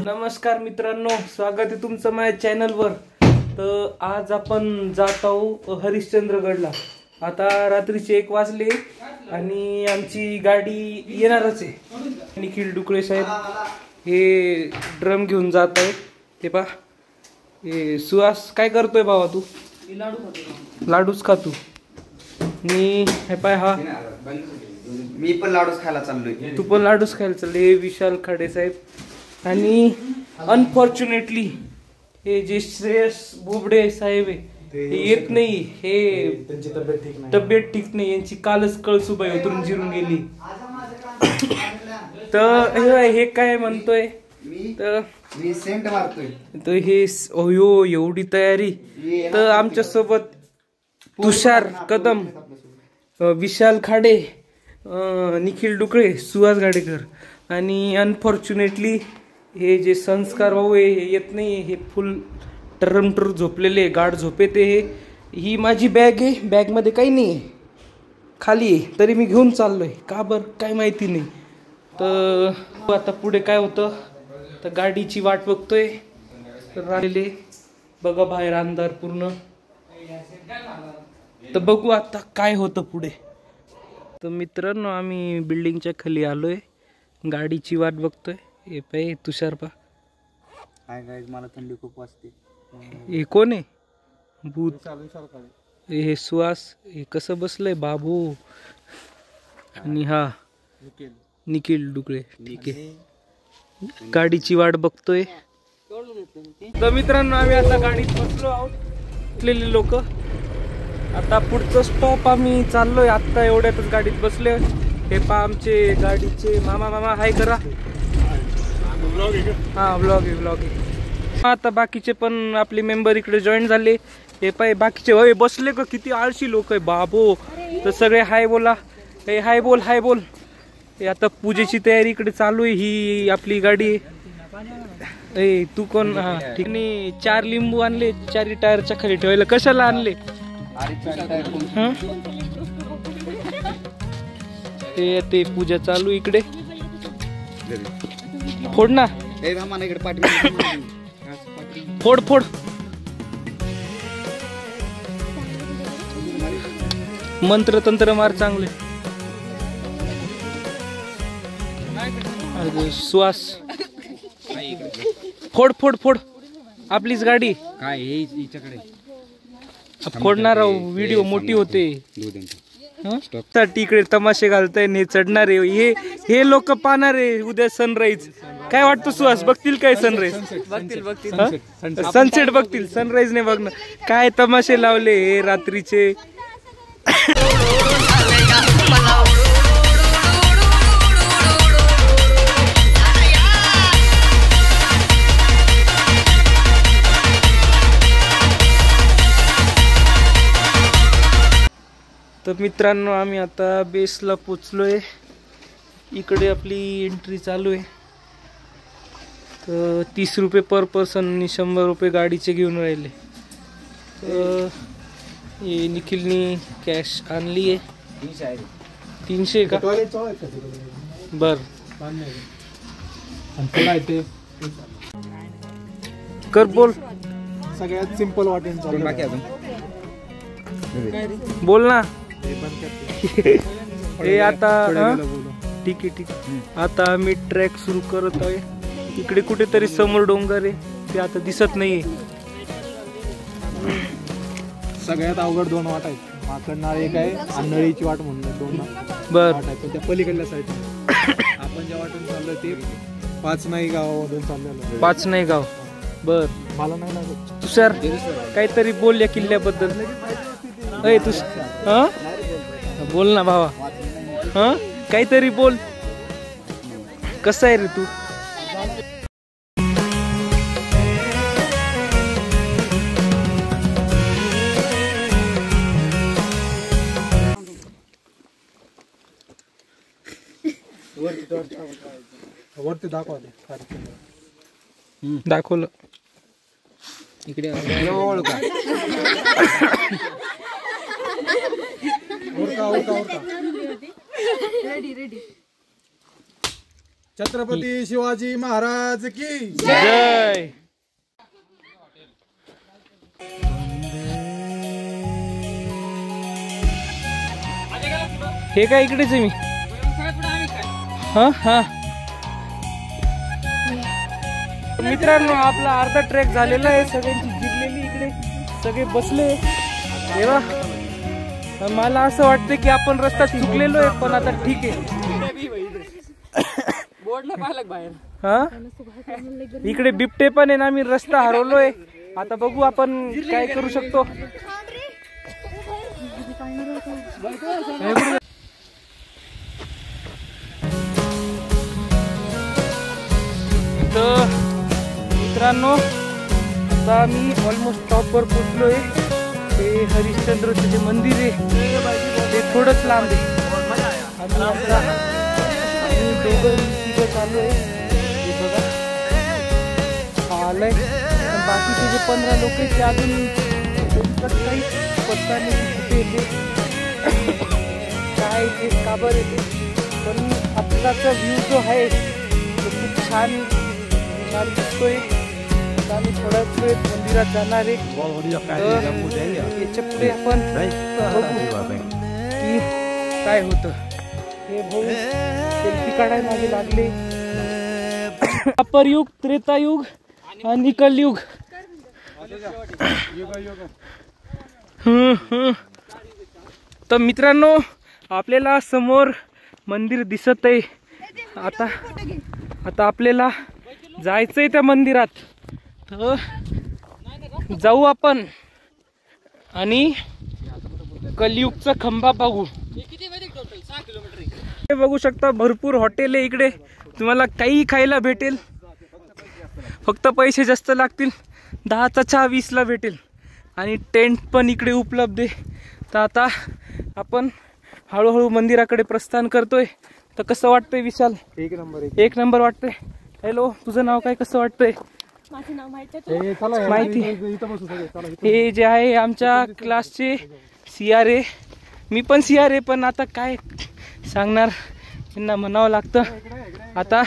नमस्कार मित्रांनो, स्वागत आहे तुमचं माझ्या चॅनलवर। तर आज आपण जात आहोत हरिश्चंद्रगडला। आता रात्रीचे 1 वाजले आणि आमची गाडी येणारच आहे। निखिल डुकळे साहेब हे ड्रम घेऊन जात आहेत। ते पहा, हे सुहास काय करतोय बाबा तू? लाडूच का तू? मी हे पाय हा मी पण लाडूच खायला चाललोय। तू पण लाडूच खायला चालले। विशाल खाडे साहेब आणि अनफॉर्च्युनेटली हे जे श्रेयस बोबडे साहेब आहे हे येत नाही। हे त्यांची तब्येत ठीक नाही, यांची कालच कळसुबाई उतरून जिरून गेली। तर हे काय म्हणतोय तर मी सेंट मारतोय तर हे अयो एवढी तयारी। तर आमच्या सोबत तुषार कदम, विशाल खाडे, निखिल डुकळे, सुहास गाडेकर आणि अनफॉर्च्युनेटली हे जे संस्कार भाऊ आहे हे येत नाही। हे फुल टरमटर झोपलेले, गाढ झोपेत आहे। ही माझी बॅग आहे, बॅग मध्ये काही नाही आहे, खाली आहे, तरी मी घेऊन चाललोय। का बर काय माहिती नाही। तर आता पुढे काय होतं तर गाडीची वाट बघतोय। तर राहिले बघा बाहेर अंधार पूर्ण। तर बघू आता काय होतं पुढे। तर मित्रांनो आम्ही बिल्डिंगच्या खाली आलोय, गाडीची वाट बघतोय। हे पाय तुषार पा, काय काय मला थंडी खूप वाजते। हे कोण आहे? भूत। हे सुहास, हे कसं बसलंय बाबू। आणि हा निखिल डुकळे, ठीक आहे, गाडीची वाट बघतोय। तर मित्रांनो आम्ही आता गाडीत बसलो आहोत, लोक। आता पुढचं स्टॉप आम्ही चाललोय। आता एवढ्यातच गाडीत बसले। हे पा आमचे गाडीचे मामा हाय करा। हा व्लॉग आहे। आता बाकीचे पण आपले मेंबर इकडे जॉईन झाले। हे पाय बाकीचे होय बसले का, किती आळशी लोक आहे बाबो। तर सगळे हाय बोला, हे हाय बोल हाय बोल। हे आता पूजेची तयारी इकडे चालू आहे। ही आपली गाडी आहे। तू कोण? हा ठीक नाही। 4 लिंबू आणले, 4 टायरच्या खाली ठेवायला। कशाला आणले? ते पूजा चालू इकडे। फोड ना, फोड फोड। मंत्र तंत्र मार चांगले। श्वास फोड फोड फोड। आपलीच गाडी काय हिच्याकडे फोडणार। व्हिडिओ मोठी होते। इकडे तमाशे घालताय, हे चढणार आहे। हे लोक पाहणार आहे उद्या सनराईज। काय वाटतं सुहास, बघतील काय सनराईज? बघतील सनसेट बघतील, सनराईज नाही बघणार। काय तमाशे लावले हे रात्रीचे। तर मित्रांनो आम्ही आता बेसला पोचलोय। इकडे आपली एंट्री चालू आहे। तर 30 रुपये पर पर्सन आणि 100 रुपये गाडीचे घेऊन राहिले। तर हे निखिलनी कॅश आणली आहे 300 का बर। कर बोल, सगळ्यात सिंपल वाटेल बाकी अजून बोल ना। हे आता ठीक आहे ठीक। आता आम्ही ट्रॅक सुरू करत आहे। इकडे कुठेतरी समोर डोंगर आहे, ते आता दिसत नाहीये। सगळ्यात अवघड 2 वाट आहेत। माकडणार एक आहे, अन्नळीची वाट म्हणून 2 बर वाट आहेत। त्या पलीकडल्या साईड आपण ज्या वाटेन चाललोय ते 5 नाही गावामधून चाललेलो। 5 नाही गाव बर। मला नाही लागत। तुषार काहीतरी बोल या किल्ल्याबद्दल। अय तुष हा बोल ना भावा, हा काहीतरी बोल। कसा आहे रे तू? वरती दाखवा दाखवलं इकडे रेडी छत्रपती शिवाजी महाराज की जय. हे काय इकडेच आहे मी. हा हा मित्रांनो, आपला अर्धा ट्रेक झालेला आहे. सगळ्यांची जिरलेली इकडे सगळे बसले. तेव्हा मला असं वाटतं की आपण रस्ता चुकलेलो आहे, पण आता ठीक आहे. हा इकडे बिबटे पण आहे ना, मी रस्ता हरवलोय. आता बघू आपण काय करू शकतो. तर मित्रांनो, आता मी ऑलमोस्ट टॉपवर पोचलोय. ते हरिश्चंद्रचं जे मंदिर आहे ते थोडंच लांब आहे. आणि आता आम्ही दोघं तिघं चालू आहे. हे बघा आलंय. बाकीचे जे 15 लोक आहेत ते अजून त्यांच्यात काही पत्ता नाही कुठे येते काय ते काबर येते. पण आत्ताचा व्ह्यू जो आहे तो खूप छान दिसतोय. आता आम्ही थोड्याच वेळ मंदिरात जाणार आहे. याच्या पुढे आपण बघू की काय होतं. हे भाऊ सेल्फी काढायला मागे लागले. अपरयुग, त्रेतायुग आणि कलयुग. तर मित्रांनो, आपल्याला समोर मंदिर दिसत आहे. आता आपल्याला जायचंय त्या मंदिरात. तर जाऊ आपण आणि कलयुगचा खंबा बघू. हे बघू शकता, भरपूर हॉटेल आहे इकडे. तुम्हाला काही खायला भेटेल. फक्त पैसे जास्त लागतील. 10चा चहा 20ला भेटेल. आणि टेंट पण इकडे उपलब्ध आहे. तर आता आपण हळूहळू मंदिराकडे प्रस्थान करतोय. तर कसं वाटतंय विशाल? एक नंबर वाटतंय. हॅलो, तुझं नाव काय? कसं वाटतंय? माहिती. हे जे आहे आमच्या क्लासचे CR आहे. मी पण CR आहे, पण आता काय सांगणार, त्यांना म्हणावं लागतं. आता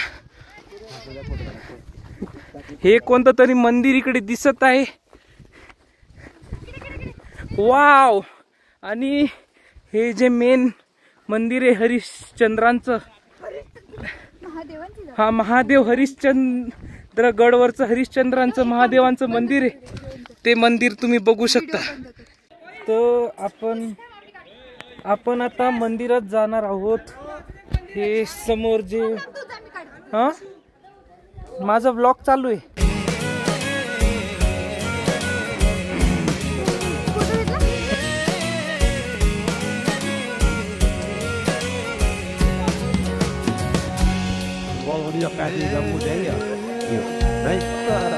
हे कोणतं तरी मंदिर इकडे दिसत आहे. वाव. आणि हे जे मेन मंदिर आहे हरिश्चंद्रांचं, हा महादेव हरिश्चंद्र गडवरचं हरिश्चंद्रांचं महादेवांचं मंदिर आहे. ते मंदिर तुम्ही बघू शकता. तर आपण आता मंदिरात जाणार आहोत. हे समोर जे हा माझा व्लॉग चालू आहे.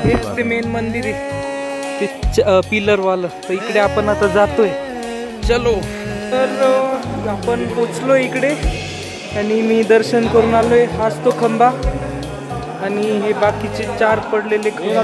हेच ते मेन मंदिर आहे, ते पिलर वालं. तर इकडे आपण आता जातोय. चलो. तर आपण पोचलो इकडे आणि मी दर्शन करून आलोय. हाच तो खंबा आणि हे बाकीचे 4 पडलेले खंबे.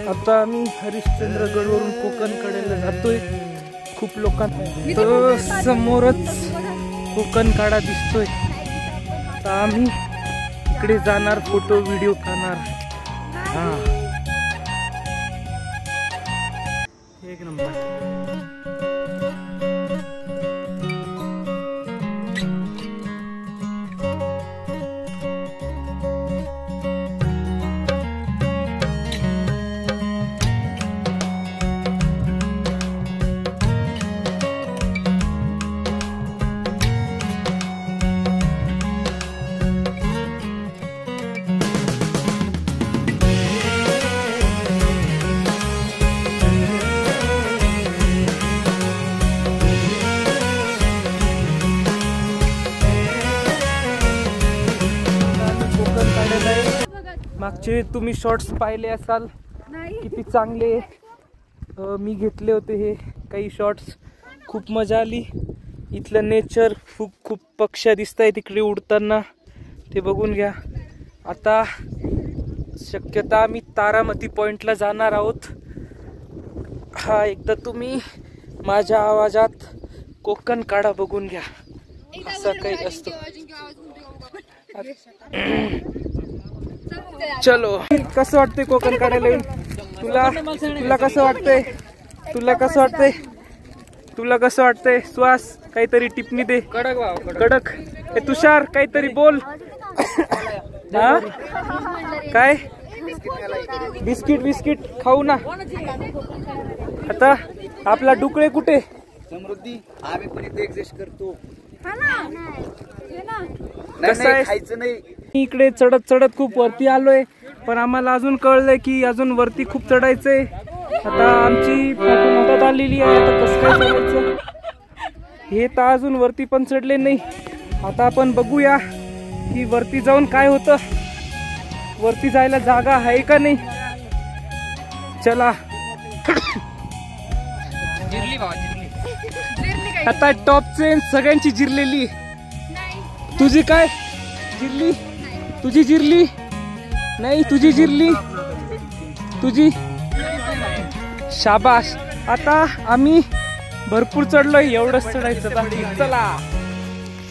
आता आम्ही हरिश्चंद्रगडवरून कोकणकडेला जातोय. खूप लोकांना समोरच कोकणकाडा दिसतोय. तर आम्ही इकडे जाणार, फोटो व्हिडिओ करणार. हा, एक नंबर. मागचे तुम्ही शॉर्ट्स पाहिले असाल, किती चांगले मी घेतले होते हे काही शॉर्ट्स. खूप मजा आली. इथलं नेचर खूप पक्ष्या दिसत आहेत तिकडे उडताना. ते बघून घ्या. आता शक्यता आम्ही तारामती पॉइंटला जाणार आहोत. हा एकदा तुम्ही माझ्या आवाजात कोकण काढा बघून घ्या असं काही असतं. चलो, कसं वाटतंय कोकण काढायला येऊन? तुला कसं वाटतंय? तुला कसं वाटतंय? सुहास काहीतरी टिप्पणी दे. कडक. हे तुषार काहीतरी बोल. हा काय? बिस्किट खाऊ ना. आता आपला डुकळे कुठे? समृद्धी आम्ही पण इथे एक्झिस्ट करतो. कसं आहे? खायचं नाही. इकडे चढत खूप वरती आलोय, पण आम्हाला अजून कळलंय की अजून वरती खूप चढायचंय. आता आमची मदत आलेली आहे. आता कसं काय चढायचं हे तर अजून वरती पण चढले नाही. आता आपण बघूया की वरती जाऊन काय होतं. वरती जायला जागा आहे का नाही. चला. आता टॉपचे सगळ्यांची जिरलेली. तुझी काय जिरली? तुझी जिरली नाही? तुझी जिरली? तुझी शाबाश. आता आम्ही भरपूर चढलोय, एवढंच चढायचं बाकी. चला.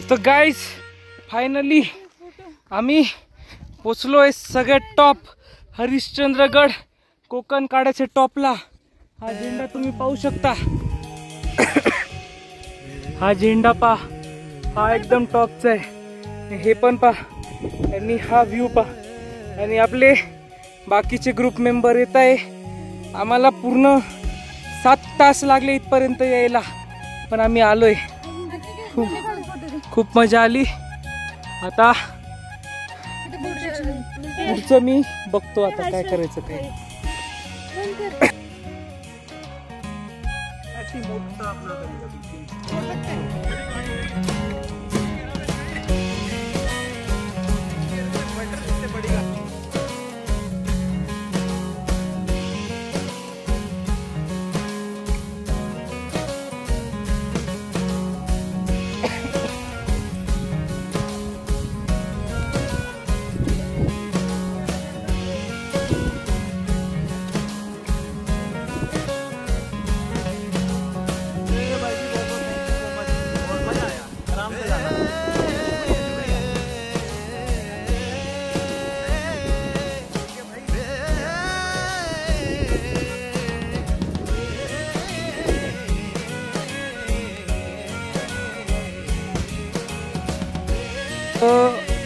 तर गाईज फायनली आम्ही पोचलोय सगळ्यात टॉप हरिश्चंद्रगड कोकण काड्याच्या टॉपला. हा झेंडा तुम्ही पाहू शकता. हा झेंडा पा, हा एकदम टॉपचा आहे. हे पण पा आणि हा व्ह्यू पा. आणि आपले बाकीचे ग्रुप मेंबर येत आहे. आम्हाला पूर्ण 7 तास लागले इथपर्यंत यायला, पण आम्ही आलोय. खूप मजा आली. आता पुढचं मी बघतो आता काय करायचं काय.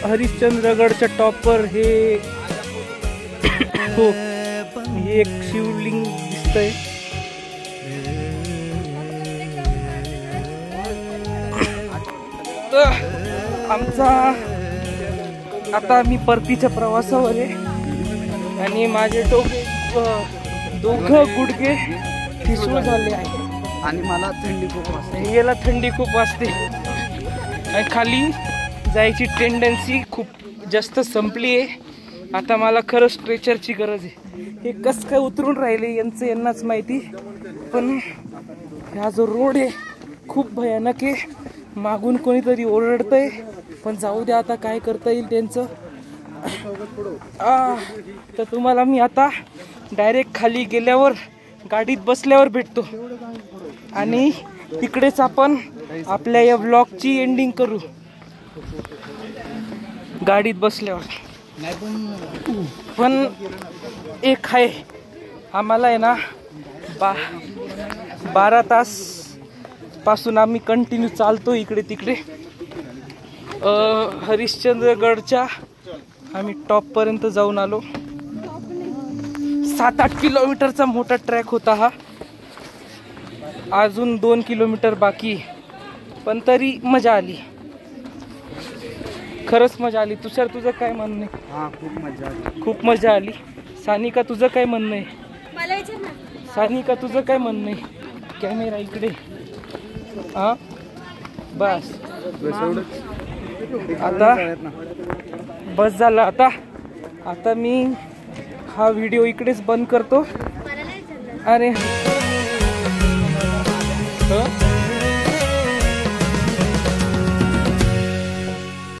हरिश्चंद्रगडच्या टॉपवर हे हो, हे एक शिवलिंग दिसतंय. आमचा आता मी परतीच्या प्रवासावर आहे आणि माझे दोघं गुडघे ठिसूळ झाले आहे आणि मला थंडी खूप वाजते. याला थंडी खूप वाजते आणि खाली जायची टेंडन्सी खूप जास्त संपली आहे. आता मला खरं स्ट्रेचरची गरज आहे. हे कसं काय उतरून राहिले यांनाच माहिती. पण हा जो रोड आहे खूप भयानक आहे. मागून कोणीतरी ओरडतंय, पण जाऊ द्या आता काय करता येईल त्यांचं. तर तुम्हाला मी आता डायरेक्ट खाली गेल्यावर गाडीत बसल्यावर भेटतो आणि तिकडेच आपण आपल्या या व्लॉगची एंडिंग करू गाडीत बसल्यावर. पण एक आहे, आम्हाला आहे ना 12 तास पासून आम्ही कंटिन्यू चालतो इकडे तिकडे. हरिश्चंद्रगडच्या आम्ही टॉप पर्यंत जाऊन आलो. 7-8 किलोमीटरचा मोठा ट्रॅक होता हा. अजून 2 किलोमीटर बाकी, पण तरी मजा आली. खरंच मजा आली. तुषार तुझं काय म्हणणं आहे? हा, खूप मजा आली. खूप मजा आली. सानिका तुझं काय म्हणणं आहे? सानिका तुझं काय म्हणणं आहे? कॅमेरा इकडे. हा बस आता बस झालं. आता मी हा व्हिडिओ इकडेच बंद करतो. अरे